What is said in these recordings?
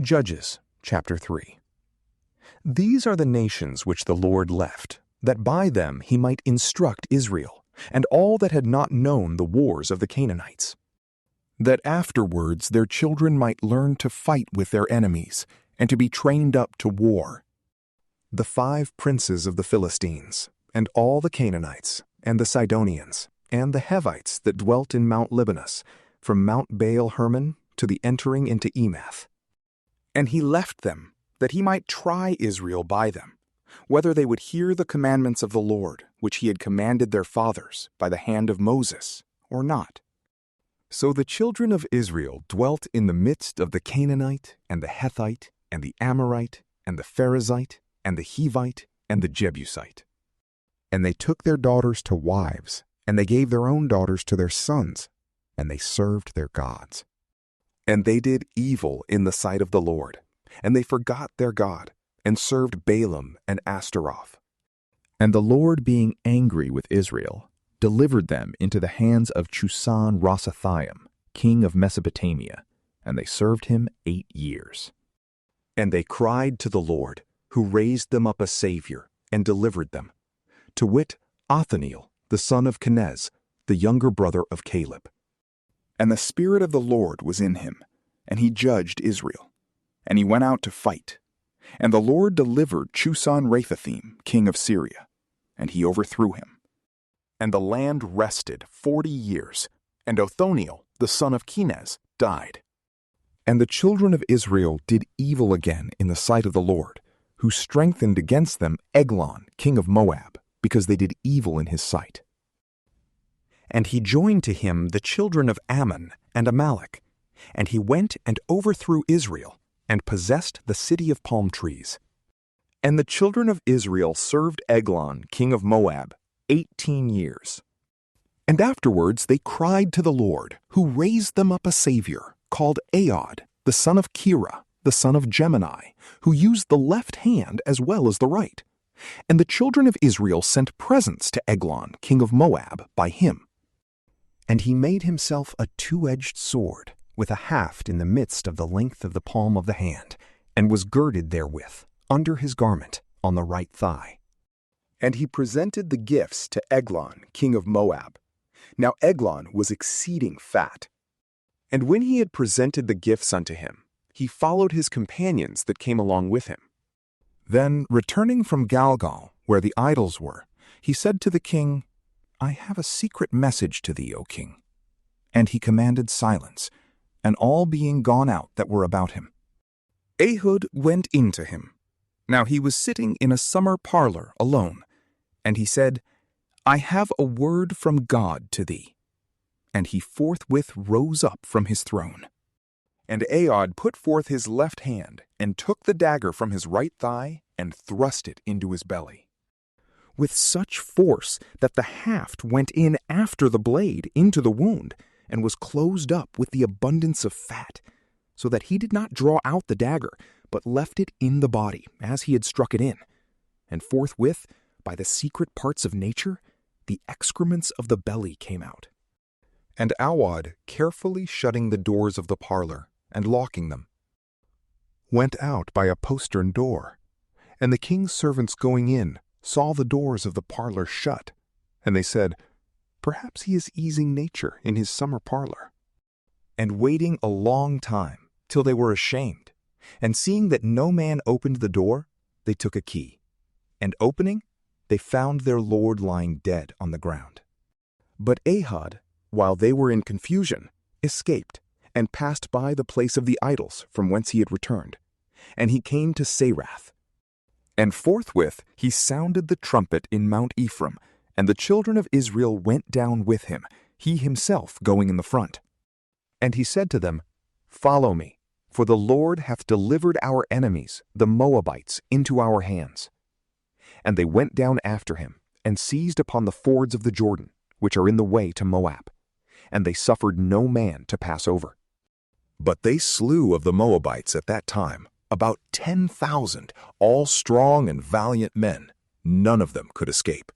Judges chapter 3. These are the nations which the Lord left, that by them he might instruct Israel, and all that had not known the wars of the Canaanites, that afterwards their children might learn to fight with their enemies, and to be trained up to war. The 5 princes of the Philistines, and all the Canaanites, and the Sidonians, and the Hivites that dwelt in Mount Libanus, from Mount Baal-Hermon to the entering into Emath. And he left them, that he might try Israel by them, whether they would hear the commandments of the Lord, which he had commanded their fathers by the hand of Moses, or not. So the children of Israel dwelt in the midst of the Canaanite, and the Hethite, and the Amorite, and the Perizzite, and the Hivite, and the Jebusite. And they took their daughters to wives, and they gave their own daughters to their sons, and they served their gods. And they did evil in the sight of the Lord, and they forgot their God, and served Balaam and Ashtaroth. And the Lord, being angry with Israel, delivered them into the hands of Chushan-Rosathaim, king of Mesopotamia, and they served him 8 years. And they cried to the Lord, who raised them up a Savior, and delivered them, to wit, Othniel, the son of Kenaz, the younger brother of Caleb. And the Spirit of the Lord was in him, and he judged Israel. And he went out to fight. And the Lord delivered Chushan-Raphaim, king of Syria, and he overthrew him. And the land rested 40 years, and Othniel, the son of Kenaz, died. And the children of Israel did evil again in the sight of the Lord, who strengthened against them Eglon, king of Moab, because they did evil in his sight. And he joined to him the children of Ammon and Amalek, and he went and overthrew Israel, and possessed the city of palm trees. And the children of Israel served Eglon, king of Moab, 18 years. And afterwards they cried to the Lord, who raised them up a Savior, called Ahod, the son of Kira, the son of Gemini, who used the left hand as well as the right. And the children of Israel sent presents to Eglon, king of Moab, by him. And he made himself a 2-edged sword, with a haft in the midst of the length of the palm of the hand, and was girded therewith, under his garment, on the right thigh. And he presented the gifts to Eglon, king of Moab. Now Eglon was exceeding fat. And when he had presented the gifts unto him, he followed his companions that came along with him. Then, returning from Galgal, where the idols were, he said to the king, I have a secret message to thee, O king. And he commanded silence, and all being gone out that were about him, Ehud went in to him. Now he was sitting in a summer parlor alone, and he said, I have a word from God to thee. And he forthwith rose up from his throne. And Ehud put forth his left hand, and took the dagger from his right thigh, and thrust it into his belly, with such force that the haft went in after the blade into the wound, and was closed up with the abundance of fat, so that he did not draw out the dagger, but left it in the body, as he had struck it in. And forthwith, by the secret parts of nature, the excrements of the belly came out. And Awad, carefully shutting the doors of the parlor, and locking them, went out by a postern door. And the king's servants going in saw the doors of the parlor shut, and they said, Perhaps he is easing nature in his summer parlor. And waiting a long time, till they were ashamed, and seeing that no man opened the door, they took a key. And opening, they found their lord lying dead on the ground. But Ehud, while they were in confusion, escaped, and passed by the place of the idols from whence he had returned. And he came to Sarath. And forthwith he sounded the trumpet in Mount Ephraim, and the children of Israel went down with him, he himself going in the front. And he said to them, Follow me, for the Lord hath delivered our enemies, the Moabites, into our hands. And they went down after him, and seized upon the fords of the Jordan, which are in the way to Moab. And they suffered no man to pass over. But they slew of the Moabites at that time about 10,000, all strong and valiant men. None of them could escape.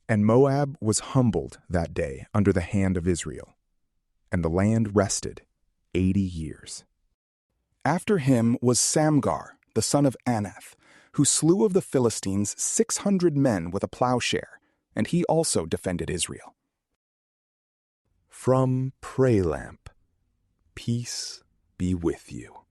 And Moab was humbled that day under the hand of Israel, and the land rested 80 years. After him was Samgar, the son of Anath, who slew of the Philistines 600 men with a plowshare, and he also defended Israel. From PrayLamp, peace be with you.